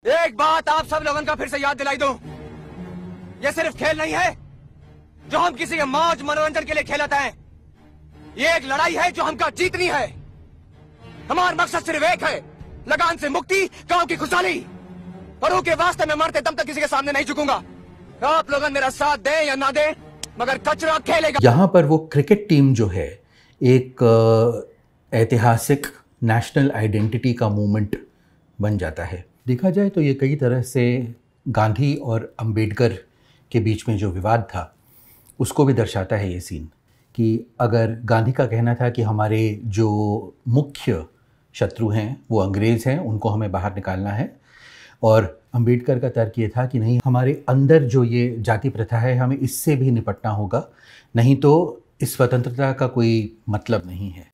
एक बात आप सब लोगों का फिर से याद दिलाई दूं, ये सिर्फ खेल नहीं है जो हम किसी के मौज मनोरंजन के लिए खेलते हैं। ये एक लड़ाई है जो हमका जीतनी है। हमारा मकसद सिर्फ एक है, लगान से मुक्ति, गांव की खुशहाली। और के वास्ते में मरते दम तक किसी के सामने नहीं झुकूंगा। आप लोग मेरा साथ दें या ना दें, मगर कचरा खेलेगा। यहाँ पर वो क्रिकेट टीम जो है एक ऐतिहासिक नेशनल आइडेंटिटी का मूवमेंट बन जाता है। देखा जाए तो ये कई तरह से गांधी और अंबेडकर के बीच में जो विवाद था उसको भी दर्शाता है ये सीन, कि अगर गांधी का कहना था कि हमारे जो मुख्य शत्रु हैं वो अंग्रेज़ हैं, उनको हमें बाहर निकालना है, और अंबेडकर का तर्क ये था कि नहीं, हमारे अंदर जो ये जाति प्रथा है हमें इससे भी निपटना होगा, नहीं तो इस स्वतंत्रता का कोई मतलब नहीं है।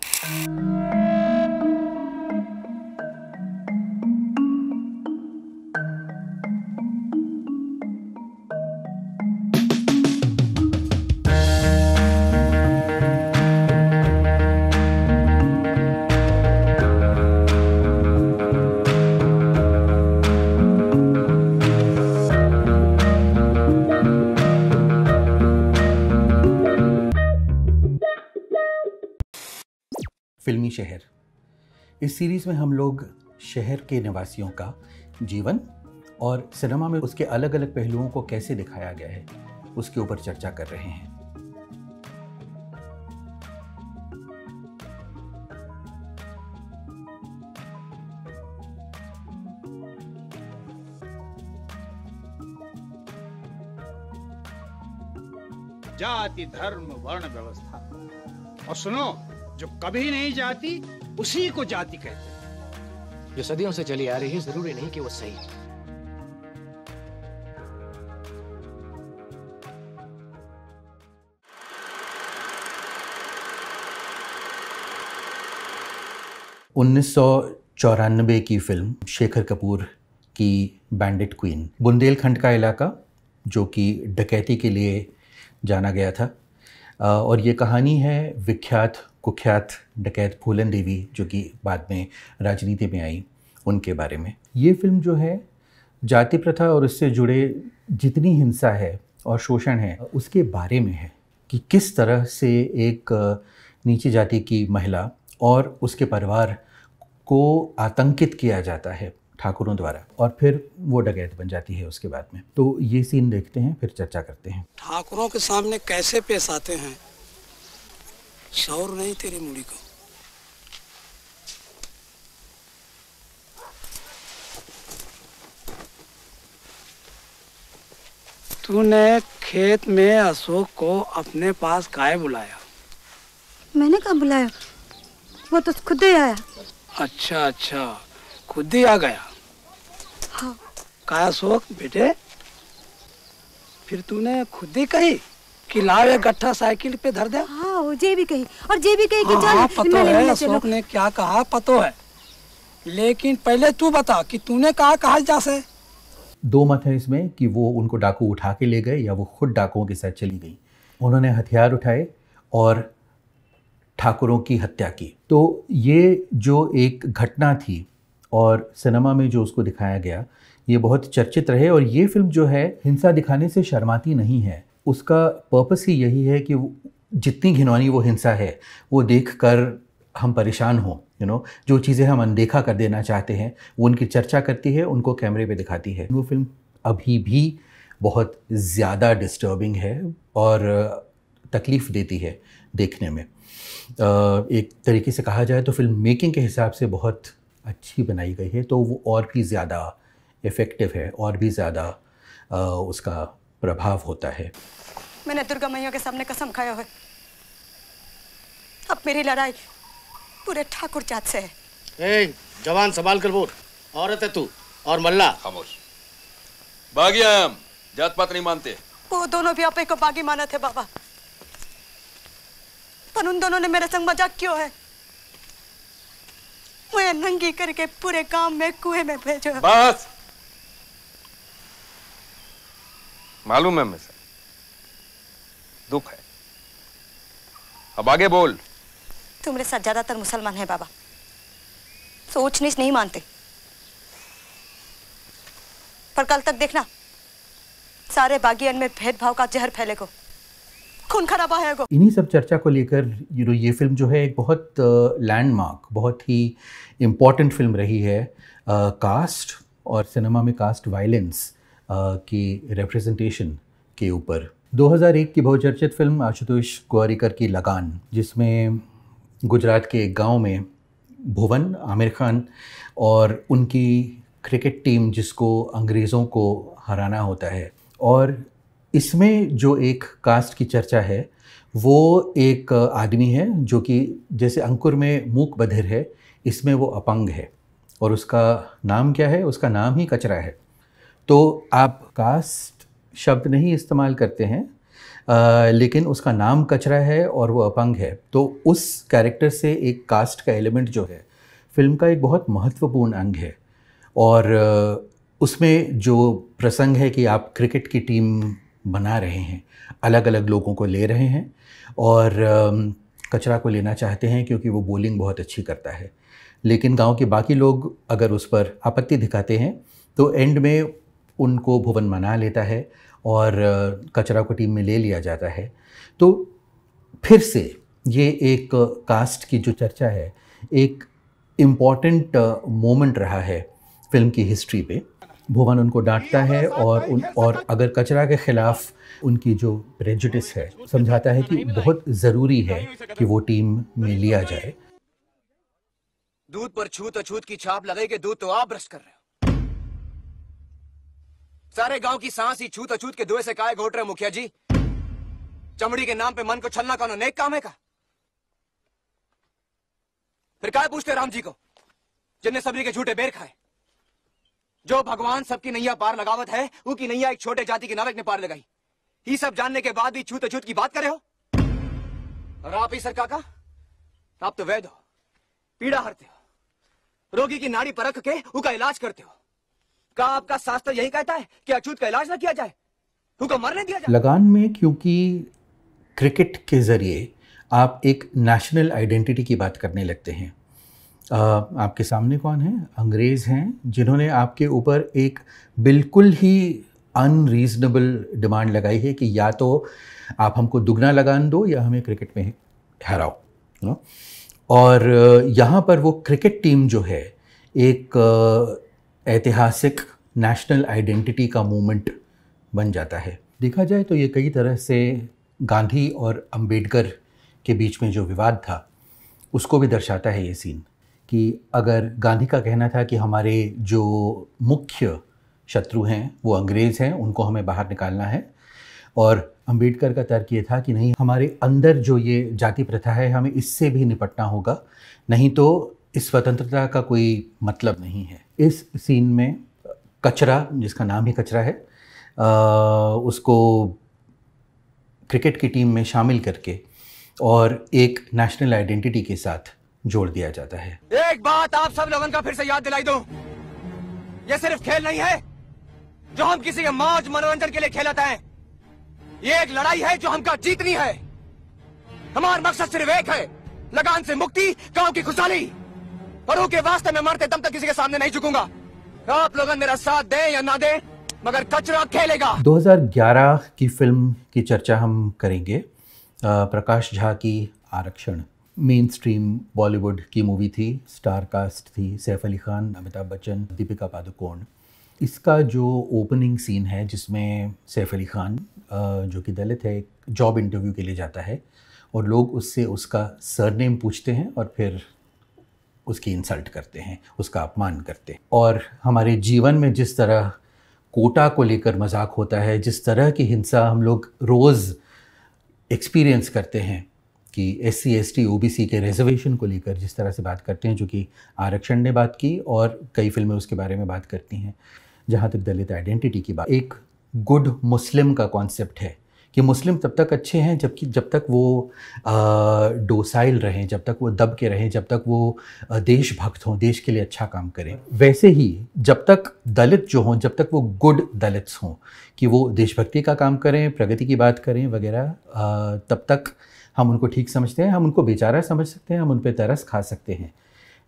फिल्मी शहर, इस सीरीज़ में हम लोग शहर के निवासियों का जीवन और सिनेमा में उसके अलग अलग पहलुओं को कैसे दिखाया गया है उसके ऊपर चर्चा कर रहे हैं। जाति, धर्म, वर्ण व्यवस्था, और सुनो, जो कभी नहीं जाती उसी को जाति कहते हैं। जो सदियों से चली आ रही है, जरूरी नहीं कि वो सही है। (1994) की फिल्म शेखर कपूर की बैंडिट क्वीन, बुंदेलखंड का इलाका जो कि डकैती के लिए जाना गया था, और ये कहानी है विख्यात कुख्यात डकैत फूलन देवी जो कि बाद में राजनीति में आई, उनके बारे में। ये फिल्म जो है जाति प्रथा और उससे जुड़े जितनी हिंसा है और शोषण है उसके बारे में है, कि किस तरह से एक नीची जाति की महिला और उसके परिवार को आतंकित किया जाता है ठाकुरों द्वारा, और फिर वो डकैत बन जाती है उसके बाद में। तो ये सीन देखते हैं, फिर चर्चा करते हैं। ठाकुरों के सामने कैसे पेश आते हैं, शौर नहीं तेरी मुड़ी को। तूने खेत में अशोक को अपने पास काहे बुलाया? मैंने कहाँ बुलाया, वो तो खुद ही आया। अच्छा अच्छा, खुद ही आ गया। हाँ। कहा अशोक बेटे, फिर तूने खुद ही कही कि लाओ ये गट्ठा साइकिल पे धर दे? हाँ, वो जे भी कही, और जे भी कही कि चल। हाँ, पतो है अशोक ने क्या कहा, पतो है, लेकिन पहले तू बता कि तूने कहा कहा जा से। दो मत है इसमें कि वो उनको डाकू उठा के ले गए या वो खुद डाकुओं के साथ चली गई। उन्होंने हथियार उठाए और ठाकुरों की हत्या की। तो ये जो एक घटना थी और सिनेमा में जो उसको दिखाया गया, ये बहुत चर्चित रहे। और ये फिल्म जो है हिंसा दिखाने से शर्माती नहीं है, उसका पर्पस ही यही है कि जितनी घिनौनी वो हिंसा है वो देखकर हम परेशान हों, जो चीज़ें हम अनदेखा कर देना चाहते हैं वो उनकी चर्चा करती है, उनको कैमरे पे दिखाती है। वो फिल्म अभी भी बहुत ज़्यादा डिस्टर्बिंग है और तकलीफ़ देती है देखने में। एक तरीके से कहा जाए तो फिल्म मेकिंग के हिसाब से बहुत अच्छी बनाई गई है, तो वो और भी ज़्यादा इफ़ेक्टिव है और भी ज़्यादा उसका प्रभाव होता है। मैंने दुर्गा मैया के सामने कसम खाया है, अब मेरी लड़ाई पूरे ठाकुर जात से है। जवान संभाल कर बोल, औरत है तू और मल्ला। खामोश, बागी हम जात पात नहीं मानते। वो दोनों भी आपे को बागी माना थे बाबा, पर उन दोनों ने मेरे संग मजाक क्यों है। मुझे नंगी करके पूरे गांव में कुएं में भेजो। बस, मालूम है मुझे, दुख है, अब आगे बोल। तुम्हारे साथ ज्यादातर मुसलमान है बाबा, सोच नीच नहीं मानते। पर कल तक देखना सारे बागियन में भेदभाव का जहर फैलेगो, खून खराबा है। इन्हीं सब चर्चा को लेकर ये फिल्म जो है एक बहुत लैंडमार्क, बहुत ही इम्पॉर्टेंट फिल्म रही है कास्ट और सिनेमा में कास्ट वायलेंस की रिप्रेजेंटेशन के ऊपर। 2001 की बहुचर्चित फिल्म आशुतोष गोवारिकर की लगान, जिसमें गुजरात के एक गांव में भुवन, आमिर खान और उनकी क्रिकेट टीम जिसको अंग्रेज़ों को हराना होता है, और इसमें जो एक कास्ट की चर्चा है वो एक आदमी है जो कि जैसे अंकुर में मूक बधिर है, इसमें वो अपंग है और उसका नाम क्या है? उसका नाम ही कचरा है। तो आप कास्ट शब्द नहीं इस्तेमाल करते हैं, लेकिन उसका नाम कचरा है और वो अपंग है, तो उस कैरेक्टर से एक कास्ट का एलिमेंट जो है फिल्म का एक बहुत महत्वपूर्ण अंग है। और उसमें जो प्रसंग है कि आप क्रिकेट की टीम बना रहे हैं, अलग अलग लोगों को ले रहे हैं और कचरा को लेना चाहते हैं क्योंकि वो बॉलिंग बहुत अच्छी करता है, लेकिन गांव के बाकी लोग अगर उस पर आपत्ति दिखाते हैं तो एंड में उनको भुवन मना लेता है और कचरा को टीम में ले लिया जाता है। तो फिर से ये एक कास्ट की जो चर्चा है एक इम्पॉर्टेंट मोमेंट रहा है फिल्म की हिस्ट्री पे। भुवन उनको डांटता है और अगर कचरा के ख़िलाफ़ उनकी जो प्रेजुडिस है समझाता है कि बहुत ज़रूरी है कि वो टीम में लिया जाए। दूध पर छूत अछूत की छाप लगे कि दूध तो आप ब्रश कर रहे हो। सारे गांव की सांस ही छूत अछूत के धुएं से काहे घोट रहे मुखिया जी? चमड़ी के नाम पे मन को छलना कौन नेक काम है का? फिर काहे पूछते राम जी को जिनने सबरी के झूठे बेर खाए? जो भगवान सबकी नैया पार लगावत है वो की नैया एक छोटे जाति के नाविक ने पार लगाई। ये सब जानने के बाद भी छूत अछूत की बात करे हो? और आप ही सर काका, आप तो वैद्य हो, पीड़ा हरते हो, रोगी की नाड़ी परख के उसका इलाज करते हो। क्या आपका शास्त्र यही कहता है कि अछूत का इलाज ना किया जाए, उसको मरने दिया जाए? लगान में क्योंकि क्रिकेट के ज़रिए आप एक नेशनल आइडेंटिटी की बात करने लगते हैं। आपके सामने कौन है? अंग्रेज़ हैं जिन्होंने आपके ऊपर एक बिल्कुल ही अनरीजनेबल डिमांड लगाई है कि या तो आप हमको दुगना लगान दो या हमें क्रिकेट में हराओ। और यहाँ पर वो क्रिकेट टीम जो है एक ऐतिहासिक नेशनल आइडेंटिटी का मूवमेंट बन जाता है। देखा जाए तो ये कई तरह से गांधी और अंबेडकर के बीच में जो विवाद था उसको भी दर्शाता है ये सीन, कि अगर गांधी का कहना था कि हमारे जो मुख्य शत्रु हैं वो अंग्रेज़ हैं, उनको हमें बाहर निकालना है, और अंबेडकर का तर्क ये था कि नहीं, हमारे अंदर जो ये जाति प्रथा है हमें इससे भी निपटना होगा, नहीं तो इस स्वतंत्रता का कोई मतलब नहीं है। इस सीन में कचरा, जिसका नाम ही कचरा है, उसको क्रिकेट की टीम में शामिल करके और एक नेशनल आइडेंटिटी के साथ जोड़ दिया जाता है। एक बात आप सब लोगों का फिर से याद दिलाई दूं, ये सिर्फ खेल नहीं है जो हम किसी के मौज मनोरंजन के लिए खेलते हैं। ये एक लड़ाई है जो हमका जीतनी है। हमारा मकसद सिर्फ एक है, लगान से मुक्ति, गांव की खुशहाली, और उनके वास्ते में मरते दम तक किसी के सामने नहीं झुकूंगा। आप लोग मेरा साथ दें या ना दें, मगर कचरा खेलेगा। 2011 की फिल्म की चर्चा हम करेंगे। प्रकाश झा की आरक्षण मेन स्ट्रीम बॉलीवुड की मूवी थी, स्टार कास्ट थी, सैफ अली खान, अमिताभ बच्चन, दीपिका पादुकोण। इसका जो ओपनिंग सीन है जिसमें सैफ अली खान जो कि दलित है, एक जॉब इंटरव्यू के लिए जाता है और लोग उससे उसका सरनेम पूछते हैं और फिर उसकी इंसल्ट करते हैं, उसका अपमान करते हैं। और हमारे जीवन में जिस तरह कोटा को लेकर मजाक होता है, जिस तरह की हिंसा हम लोग रोज़ एक्सपीरियंस करते हैं कि SC ST OBC के रिजर्वेशन को लेकर जिस तरह से बात करते हैं, जो कि आरक्षण ने बात की और कई फिल्में उसके बारे में बात करती हैं। जहाँ तक दलित आइडेंटिटी की बात, एक गुड मुस्लिम का कॉन्सेप्ट है कि मुस्लिम तब तक अच्छे हैं जब तक वो डोसाइल रहें, जब तक वो दब के रहें, जब तक वो देशभक्त हों, देश के लिए अच्छा काम करें। वैसे ही जब तक दलित जो हों, जब तक वो गुड दलित्स हों कि वो देशभक्ति का काम करें, प्रगति की बात करें वगैरह, तब तक हम उनको ठीक समझते हैं, हम उनको बेचारा समझ सकते हैं, हम उन पर तरस खा सकते हैं।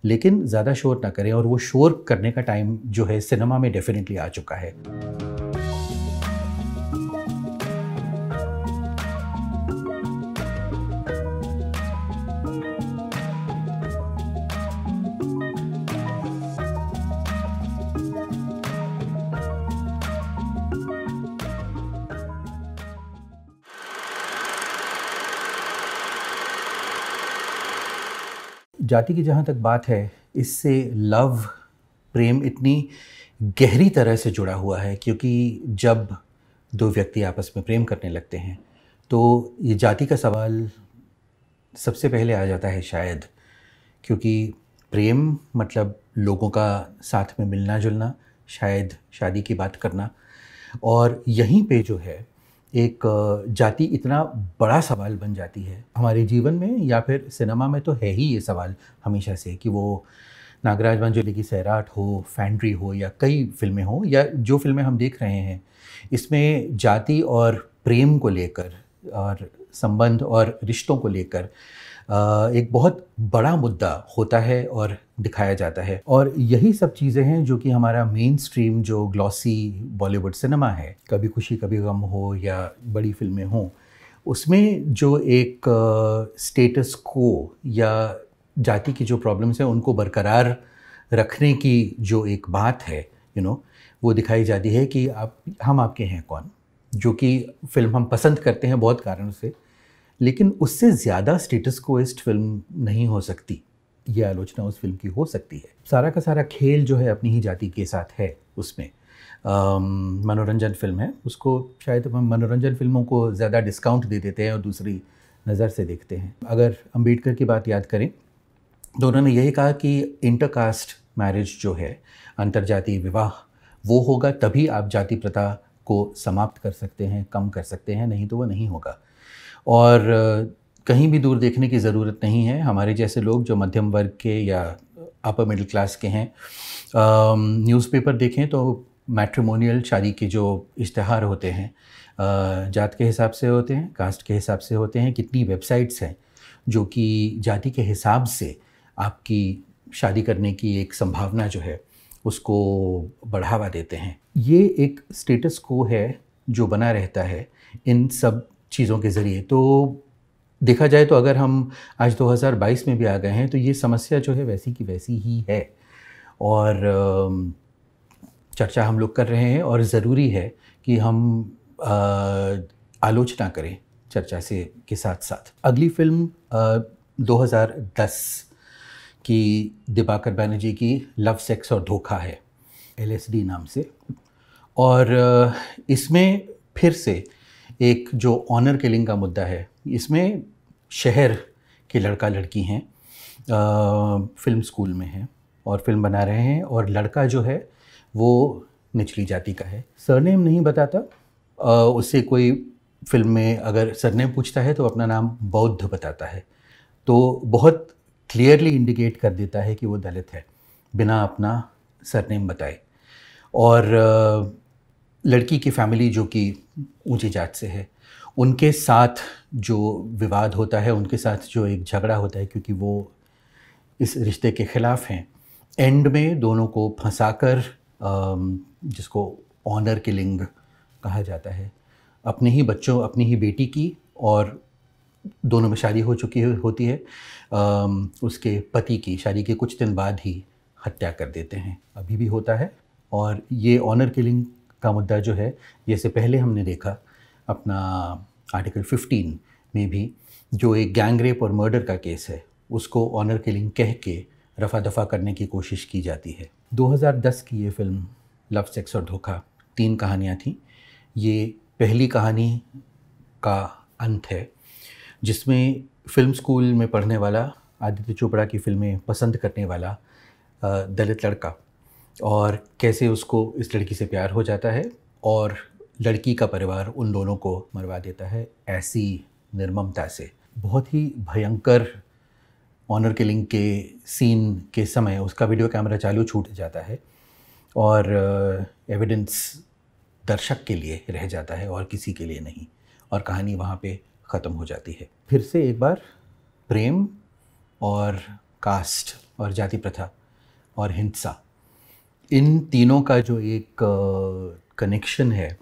लेकिन ज़्यादा शोर ना करें, और वो शोर करने का टाइम जो है सिनेमा में डेफिनेटली आ चुका है। जाति की जहाँ तक बात है, इससे लव, प्रेम इतनी गहरी तरह से जुड़ा हुआ है, क्योंकि जब दो व्यक्ति आपस में प्रेम करने लगते हैं तो ये जाति का सवाल सबसे पहले आ जाता है शायद, क्योंकि प्रेम मतलब लोगों का साथ में मिलना जुलना, शायद शादी की बात करना, और यहीं पे जो है एक जाति इतना बड़ा सवाल बन जाती है हमारे जीवन में, या फिर सिनेमा में तो है ही ये सवाल हमेशा से, कि वो नागराज मंजुले की सैराट हो, फैंड्री हो, या कई फिल्में हो, या जो फिल्में हम देख रहे हैं, इसमें जाति और प्रेम को लेकर और संबंध और रिश्तों को लेकर एक बहुत बड़ा मुद्दा होता है और दिखाया जाता है। और यही सब चीज़ें हैं जो कि हमारा मेन स्ट्रीम जो ग्लॉसी बॉलीवुड सिनेमा है, कभी खुशी कभी गम हो या बड़ी फिल्में हों, उसमें जो एक स्टेटस को या जाति की जो प्रॉब्लम्स हैं उनको बरकरार रखने की जो एक बात है, वो दिखाई जाती है कि हम आपके हैं कौन, जो कि फिल्म हम पसंद करते हैं बहुत कारणों से, लेकिन उससे ज़्यादा स्टेटस कोइस्ट फिल्म नहीं हो सकती। ये आलोचना उस फिल्म की हो सकती है। सारा का सारा खेल जो है अपनी ही जाति के साथ है उसमें। मनोरंजन फिल्म है, उसको शायद हम मनोरंजन फिल्मों को ज़्यादा डिस्काउंट दे देते हैं और दूसरी नज़र से देखते हैं। अगर अंबेडकर की बात याद करें तो उन्होंने यही कहा कि इंटरकास्ट मैरिज जो है, अंतर्जातीय विवाह, वो होगा तभी आप जाति प्रथा को समाप्त कर सकते हैं, कम कर सकते हैं, नहीं तो वो नहीं होगा। और कहीं भी दूर देखने की ज़रूरत नहीं है। हमारे जैसे लोग जो मध्यम वर्ग के या अपर मिडिल क्लास के हैं, न्यूज़पेपर देखें तो मैट्रिमोनियल शादी के जो इश्तहार होते हैं जात के हिसाब से होते हैं, कास्ट के हिसाब से होते हैं। कितनी वेबसाइट्स हैं जो कि जाति के हिसाब से आपकी शादी करने की एक संभावना जो है उसको बढ़ावा देते हैं। ये एक स्टेटस को है जो बना रहता है इन सब चीज़ों के ज़रिए। तो देखा जाए तो अगर हम आज 2022 में भी आ गए हैं तो ये समस्या जो है वैसी की वैसी ही है, और चर्चा हम लोग कर रहे हैं, और ज़रूरी है कि हम आलोचना करें चर्चा से के साथ साथ। अगली फिल्म 2010 की दिबाकर बैनर्जी की लव, सेक्स और धोखा है, LSD नाम से। और इसमें फिर से एक जो ऑनर किलिंग का मुद्दा है, इसमें शहर के लड़का लड़की हैं, फिल्म स्कूल में हैं और फिल्म बना रहे हैं, और लड़का जो है वो निचली जाति का है। सरनेम नहीं बताता, उससे कोई फिल्म में अगर सरनेम पूछता है तो अपना नाम बौद्ध बताता है, तो बहुत क्लियरली इंडिकेट कर देता है कि वो दलित है बिना अपना सरनेम बताए। और लड़की की फैमिली जो कि ऊंची जात से है, उनके साथ जो विवाद होता है, उनके साथ जो एक झगड़ा होता है, क्योंकि वो इस रिश्ते के ख़िलाफ़ हैं, एंड में दोनों को फंसाकर, जिसको ऑनर किलिंग कहा जाता है, अपने ही बच्चों, अपनी ही बेटी की, और दोनों में शादी हो चुकी होती है, उसके पति की शादी के कुछ दिन बाद ही हत्या कर देते हैं। अभी भी होता है। और ये ऑनर किलिंग का मुद्दा जो है, जैसे पहले हमने देखा अपना आर्टिकल 15 में भी, जो एक गैंग रेप और मर्डर का केस है, उसको ऑनर किलिंग कह के रफा दफा करने की कोशिश की जाती है। 2010 की ये फिल्म लव, सेक्स और धोखा, 3 कहानियाँ थीं। ये पहली कहानी का अंत है, जिसमें फिल्म स्कूल में पढ़ने वाला, आदित्य चोपड़ा की फिल्में पसंद करने वाला दलित लड़का, और कैसे उसको इस लड़की से प्यार हो जाता है और लड़की का परिवार उन दोनों को मरवा देता है ऐसी निर्ममता से। बहुत ही भयंकर ऑनर किलिंग के सीन के समय उसका वीडियो कैमरा चालू छूट जाता है, और एविडेंस दर्शक के लिए रह जाता है और किसी के लिए नहीं, और कहानी वहाँ पे ख़त्म हो जाती है। फिर से एक बार प्रेम और कास्ट और जाति प्रथा और हिंसा, इन तीनों का जो एक कनेक्शन है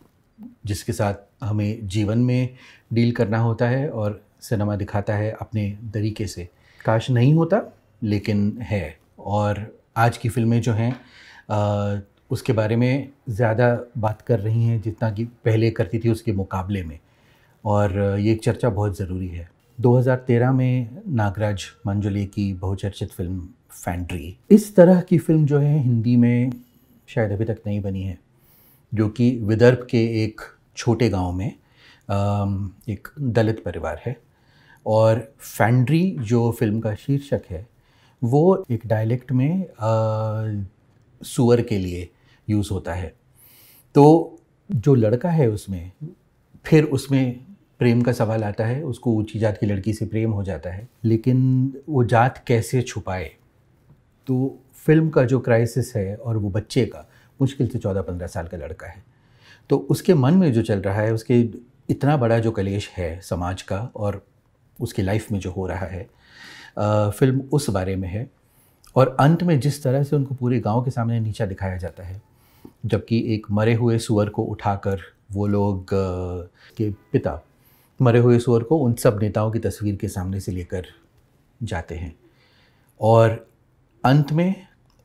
जिसके साथ हमें जीवन में डील करना होता है और सिनेमा दिखाता है अपने तरीके से। काश नहीं होता, लेकिन है। और आज की फिल्में जो हैं उसके बारे में ज़्यादा बात कर रही हैं जितना कि पहले करती थी उसके मुकाबले में, और ये एक चर्चा बहुत ज़रूरी है। 2013 में नागराज मंजुले की बहुचर्चित फिल्म फैंड्री, इस तरह की फिल्म जो है हिंदी में शायद अभी तक नहीं बनी है, जो कि विदर्भ के एक छोटे गांव में एक दलित परिवार है। और फैंड्री जो फिल्म का शीर्षक है वो एक डायलेक्ट में सुअर के लिए यूज़ होता है। तो जो लड़का है उसमें, फिर उसमें प्रेम का सवाल आता है, उसको ऊंची जात की लड़की से प्रेम हो जाता है, लेकिन वो जात कैसे छुपाए। तो फिल्म का जो क्राइसिस है, और वो बच्चे का मुश्किल से 14-15 साल का लड़का है, तो उसके मन में जो चल रहा है, उसके इतना बड़ा जो कलेश है समाज का और उसकी लाइफ में जो हो रहा है, फिल्म उस बारे में है। और अंत में जिस तरह से उनको पूरे गांव के सामने नीचा दिखाया जाता है, जबकि एक मरे हुए सूअर को उठाकर वो लोग के पिता मरे हुए सूअर को उन सब नेताओं की तस्वीर के सामने से लेकर जाते हैं, और अंत में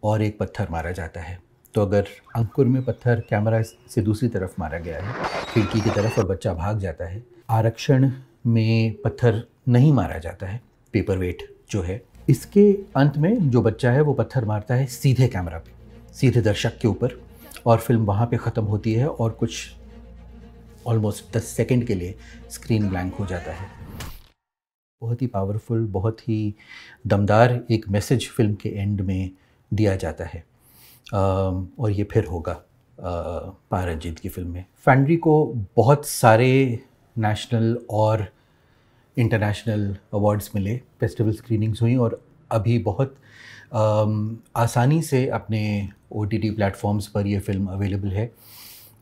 और एक पत्थर मारा जाता है। तो अगर अंकुर में पत्थर कैमरा से दूसरी तरफ मारा गया है, खिड़की की तरफ, और बच्चा भाग जाता है, आरक्षण में पत्थर नहीं मारा जाता है, पेपर वेट जो है, इसके अंत में जो बच्चा है वो पत्थर मारता है सीधे कैमरा पे, सीधे दर्शक के ऊपर, और फिल्म वहाँ पे ख़त्म होती है और कुछ ऑलमोस्ट 10 सेकंड के लिए स्क्रीन ब्लैंक हो जाता है। बहुत ही पावरफुल, बहुत ही दमदार एक मैसेज फिल्म के एंड में दिया जाता है, और ये फिर होगा पा रंजीत की फिल्म में। फैंड्री को बहुत सारे नेशनल और इंटरनेशनल अवार्ड्स मिले, फेस्टिवल स्क्रीनिंग्स हुई, और अभी बहुत आसानी से अपने OTT प्लेटफॉर्म्स पर ये फिल्म अवेलेबल है।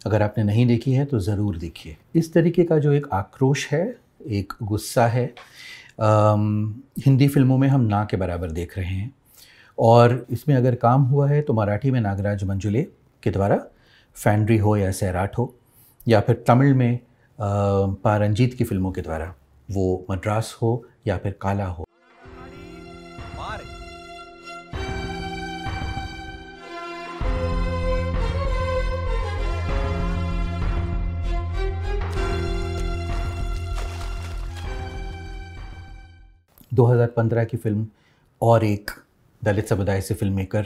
अगर आपने नहीं देखी है तो ज़रूर देखिए। इस तरीके का जो एक आक्रोश है, एक गुस्सा है, हिंदी फिल्मों में हम ना के बराबर देख रहे हैं, और इसमें अगर काम हुआ है तो मराठी में नागराज मंजुले के द्वारा फैंड्री हो या सैराट हो, या फिर तमिल में पा रंजीत की फिल्मों के द्वारा वो मद्रास हो या फिर काला हो। मार 2015 की फिल्म और एक दलित समुदाय से फिल्म मेकर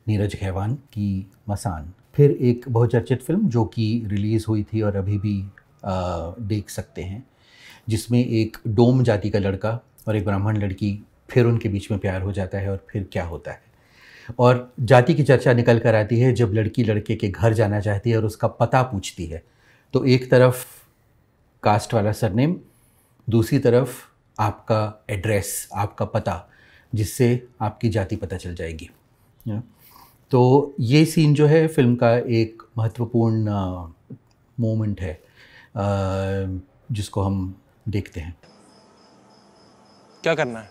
नीरज घेवान की मसान, फिर एक बहुचर्चित फिल्म जो कि रिलीज़ हुई थी और अभी भी देख सकते हैं, जिसमें एक डोम जाति का लड़का और एक ब्राह्मण लड़की, फिर उनके बीच में प्यार हो जाता है और फिर क्या होता है। और जाति की चर्चा निकल कर आती है जब लड़की लड़के के घर जाना चाहती है और उसका पता पूछती है। तो एक तरफ कास्ट वाला सरनेम, दूसरी तरफ आपका एड्रेस, आपका पता, जिससे आपकी जाति पता चल जाएगी। तो ये सीन जो है फिल्म का एक महत्वपूर्ण मोमेंट है जिसको हम देखते हैं। क्या करना है?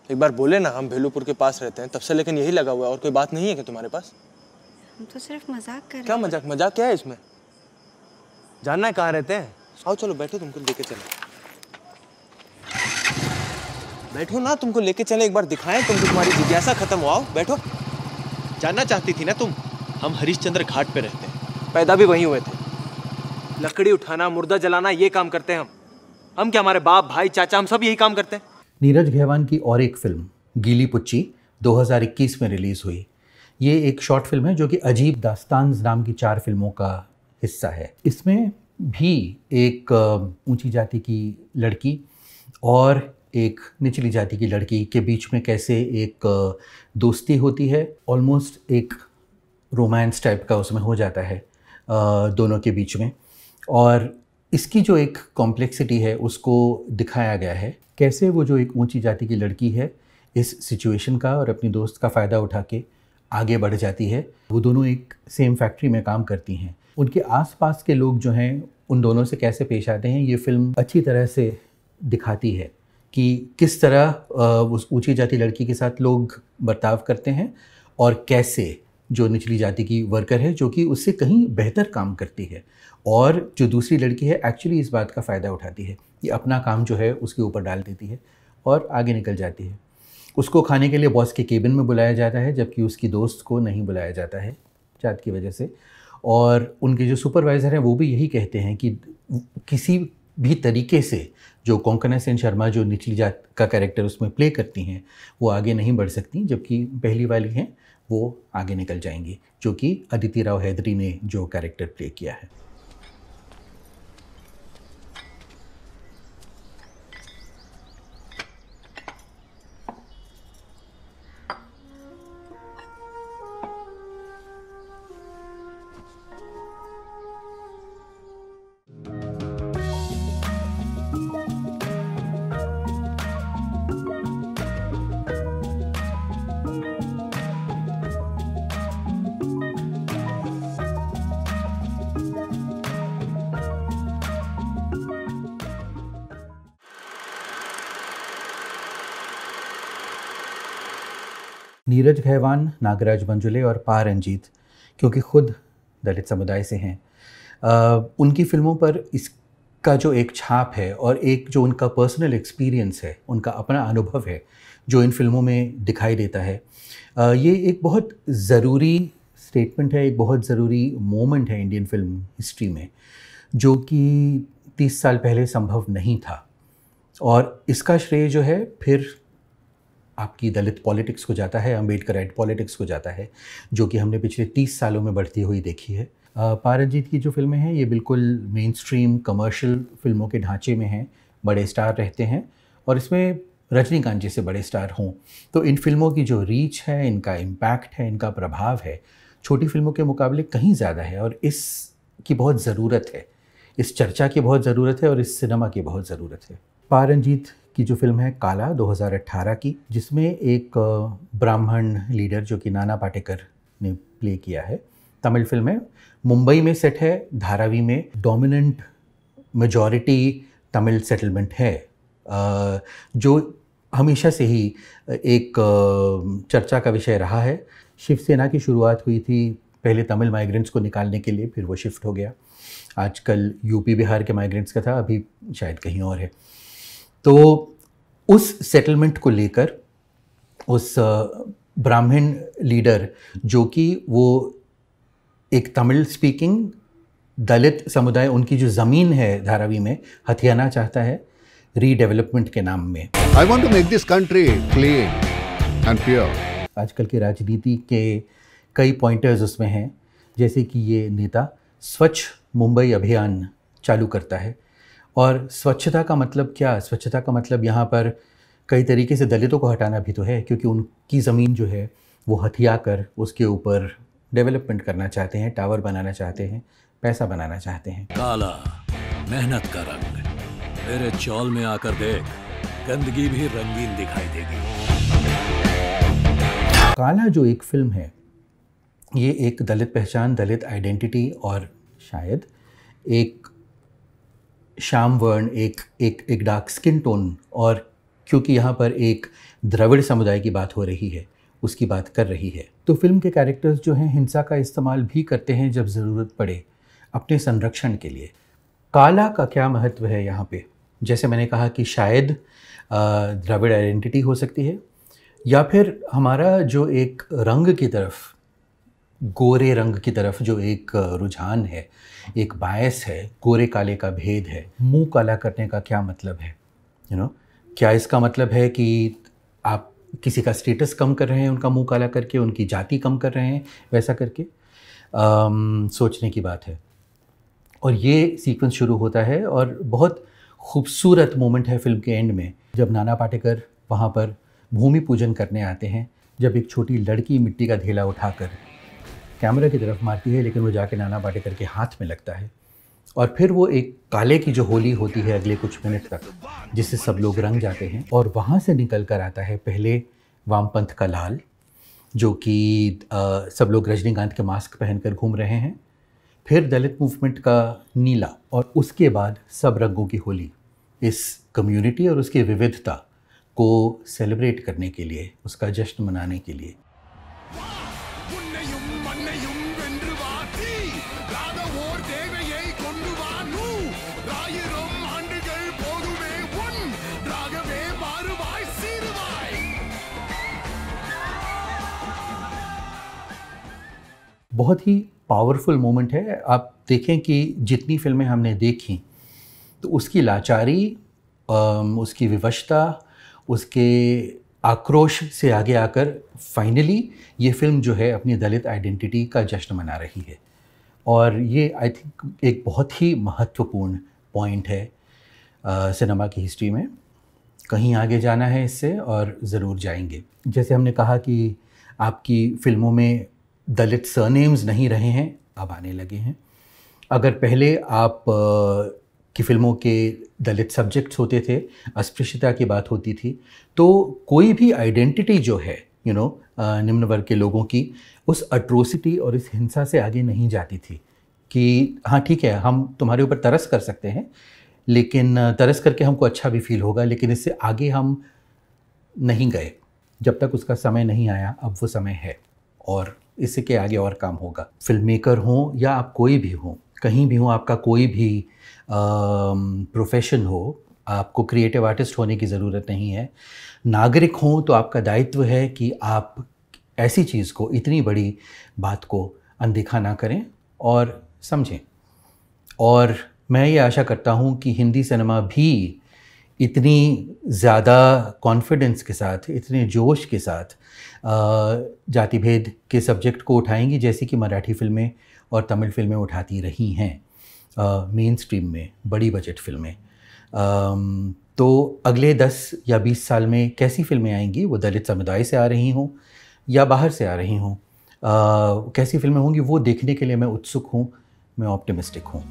एक बार बोले ना, हम भेलूपुर के पास रहते हैं तब से, लेकिन यही लगा हुआ है। और कोई बात नहीं है क्या तुम्हारे पास? हम तो सिर्फ मजाक कर रहे हैं। क्या मजाक? मजाक क्या है इसमें? जानना है कहाँ रहते हैं? आओ चलो बैठो, तुमको लेके चले। बैठो ना, तुमको लेके चले, एक बार दिखाएं, तुमको तुम्हारी जिज्ञासा खत्म हो। आओ बैठो। जानना चाहती थी ना तुम? हम हरिश्चंद्र घाट पे रहते हैं। पैदा भी वहीं हुए थे। लकड़ी उठाना, मुर्दा जलाना, ये काम करते हैं हम क्या, हमारे बाप भाई चाचा, हम सब यही काम करते हैं। नीरज घेवान की और एक फिल्म गीली पुच्ची 2021 में रिलीज़ हुई। ये एक शॉर्ट फिल्म है जो कि अजीब दास्तान्स नाम की 4 फिल्मों का हिस्सा है। इसमें भी एक ऊंची जाति की लड़की और एक निचली जाति की लड़की के बीच में कैसे एक दोस्ती होती है, ऑलमोस्ट एक रोमांस टाइप का उसमें हो जाता है दोनों के बीच में। और इसकी जो एक कॉम्प्लेक्सिटी है उसको दिखाया गया है, कैसे वो जो एक ऊंची जाति की लड़की है इस सिचुएशन का और अपनी दोस्त का फ़ायदा उठा के आगे बढ़ जाती है। वो दोनों एक सेम फैक्ट्री में काम करती हैं। उनके आसपास के लोग जो हैं उन दोनों से कैसे पेश आते हैं, ये फिल्म अच्छी तरह से दिखाती है कि किस तरह उस ऊंची जाति लड़की के साथ लोग बर्ताव करते हैं और कैसे जो निचली जाति की वर्कर है जो कि उससे कहीं बेहतर काम करती है और जो दूसरी लड़की है एक्चुअली इस बात का फ़ायदा उठाती है कि अपना काम जो है उसके ऊपर डाल देती है और आगे निकल जाती है। उसको खाने के लिए बॉस के केबिन में बुलाया जाता है जबकि उसकी दोस्त को नहीं बुलाया जाता है जात की वजह से। और उनके जो सुपरवाइज़र हैं वो भी यही कहते हैं कि किसी भी तरीके से जो कोंकणा सेन शर्मा जो निचली जात का कैरेक्टर उसमें प्ले करती हैं वो आगे नहीं बढ़ सकती, जबकि पहली वाली हैं वो आगे निकल जाएंगी, जो कि अदिति राव हैदरी ने जो कैरेक्टर प्ले किया है। नीरज घैवान, नागराज मंजुले और पा रंजीत क्योंकि खुद दलित समुदाय से हैं, उनकी फ़िल्मों पर इसका जो एक छाप है और एक जो उनका पर्सनल एक्सपीरियंस है, उनका अपना अनुभव है जो इन फिल्मों में दिखाई देता है। ये एक बहुत ज़रूरी स्टेटमेंट है, एक बहुत ज़रूरी मोमेंट है इंडियन फिल्म हिस्ट्री में, जो कि 30 साल पहले संभव नहीं था। और इसका श्रेय जो है फिर आपकी दलित पॉलिटिक्स को जाता है, अम्बेडकराइट पॉलिटिक्स को जाता है, जो कि हमने पिछले 30 सालों में बढ़ती हुई देखी है। पा रंजीत की जो फिल्में हैं ये बिल्कुल मेन स्ट्रीम कमर्शियल फिल्मों के ढांचे में हैं, बड़े स्टार रहते हैं और इसमें रजनीकांत जैसे बड़े स्टार हों, तो इन फिल्मों की जो रीच है, इनका इम्पैक्ट है, इनका प्रभाव है, छोटी फिल्मों के मुकाबले कहीं ज़्यादा है और इसकी बहुत ज़रूरत है, इस चर्चा की बहुत ज़रूरत है और इस सिनेमा की बहुत ज़रूरत है। पा रंजीत की जो फिल्म है काला 2018 की, जिसमें एक ब्राह्मण लीडर जो कि नाना पाटेकर ने प्ले किया है, तमिल फिल्म है, मुंबई में सेट है, धारावी में डोमिनेंट मेजॉरिटी तमिल सेटलमेंट है, जो हमेशा से ही एक चर्चा का विषय रहा है। शिवसेना की शुरुआत हुई थी पहले तमिल माइग्रेंट्स को निकालने के लिए, फिर वो शिफ्ट हो गया, आजकल यूपी बिहार के माइग्रेंट्स का था, अभी शायद कहीं और है। तो उस सेटलमेंट को लेकर उस ब्राह्मण लीडर जो कि वो एक तमिल स्पीकिंग दलित समुदाय, उनकी जो ज़मीन है धारावी में हथियाना चाहता है रीडेवलपमेंट के नाम में। I want to make this country clean and pure. आजकल की राजनीति के कई पॉइंटर्स उसमें हैं, जैसे कि ये नेता स्वच्छ मुंबई अभियान चालू करता है। और स्वच्छता का मतलब क्या? स्वच्छता का मतलब यहाँ पर कई तरीके से दलितों को हटाना भी तो है, क्योंकि उनकी ज़मीन जो है वो हथिया कर उसके ऊपर डेवलपमेंट करना चाहते हैं, टावर बनाना चाहते हैं, पैसा बनाना चाहते हैं। काला मेहनत का रंग, मेरे चौल में आकर देख, गंदगी भी रंगीन दिखाई देगी। काला जो एक फिल्म है, ये एक दलित पहचान, दलित आइडेंटिटी और शायद एक श्याम वर्ण, एक डार्क स्किन टोन, और क्योंकि यहाँ पर एक द्रविड़ समुदाय की बात हो रही है, उसकी बात कर रही है, तो फिल्म के कैरेक्टर्स जो हैं हिंसा का इस्तेमाल भी करते हैं जब ज़रूरत पड़े अपने संरक्षण के लिए। काला का क्या महत्व है यहाँ पे? जैसे मैंने कहा कि शायद द्रविड़ आइडेंटिटी हो सकती है, या फिर हमारा जो एक रंग की तरफ, गोरे रंग की तरफ जो एक रुझान है, एक बायस है, गोरे काले का भेद है। मुंह काला करने का क्या मतलब है? क्या इसका मतलब है कि आप किसी का स्टेटस कम कर रहे हैं उनका मुंह काला करके, उनकी जाति कम कर रहे हैं वैसा करके? सोचने की बात है। और ये सीक्वेंस शुरू होता है और बहुत खूबसूरत मोमेंट है फिल्म के एंड में, जब नाना पाटेकर वहाँ पर भूमि पूजन करने आते हैं, जब एक छोटी लड़की मिट्टी का ढेला उठाकर कैमरा की तरफ मारती है, लेकिन वो जाके नाना पाटेकर के हाथ में लगता है, और फिर वो एक काले की जो होली होती है अगले कुछ मिनट तक, जिससे सब लोग रंग जाते हैं, और वहाँ से निकल कर आता है पहले वामपंथ का लाल, जो कि सब लोग रजनीकांत के मास्क पहनकर घूम रहे हैं, फिर दलित मूवमेंट का नीला, और उसके बाद सब रंगों की होली। इस कम्युनिटी और उसकी विविधता को सेलिब्रेट करने के लिए, उसका जश्न मनाने के लिए। बहुत ही पावरफुल मोमेंट है। आप देखें कि जितनी फिल्में हमने देखी तो उसकी लाचारी, उसकी विवशता, उसके आक्रोश से आगे आकर फाइनली ये फिल्म जो है अपनी दलित आइडेंटिटी का जश्न मना रही है। और ये आई थिंक एक बहुत ही महत्वपूर्ण पॉइंट है सिनेमा की हिस्ट्री में। कहीं आगे जाना है इससे और ज़रूर जाएंगे। जैसे हमने कहा कि आपकी फ़िल्मों में दलित सरनेम्स नहीं रहे हैं, अब आने लगे हैं। अगर पहले आप की फ़िल्मों के दलित सब्जेक्ट्स होते थे, अस्पृश्यता की बात होती थी, तो कोई भी आइडेंटिटी जो है निम्न वर्ग के लोगों की, उस अट्रोसिटी और इस हिंसा से आगे नहीं जाती थी कि हाँ ठीक है, हम तुम्हारे ऊपर तरस कर सकते हैं, लेकिन तरस करके हमको अच्छा भी फील होगा, लेकिन इससे आगे हम नहीं गए जब तक उसका समय नहीं आया। अब वो समय है और इससे के आगे और काम होगा। फिल्म मेकर हों या आप कोई भी हों, कहीं भी हों, आपका कोई भी प्रोफेशन हो, आपको क्रिएटिव आर्टिस्ट होने की ज़रूरत नहीं है। नागरिक हों तो आपका दायित्व है कि आप ऐसी चीज़ को, इतनी बड़ी बात को अनदेखा ना करें और समझें। और मैं ये आशा करता हूँ कि हिंदी सिनेमा भी इतनी ज़्यादा कॉन्फिडेंस के साथ, इतने जोश के साथ जाति भेद के सब्जेक्ट को उठाएंगी जैसे कि मराठी फिल्में और तमिल फिल्में उठाती रही हैं मेन स्ट्रीम में, बड़ी बजट फिल्में। तो अगले 10 या 20 साल में कैसी फिल्में आएंगी, वो दलित समुदाय से आ रही हों या बाहर से आ रही हों, कैसी फिल्में होंगी वो देखने के लिए मैं उत्सुक हूँ, मैं ऑप्टिमिस्टिक हूँ।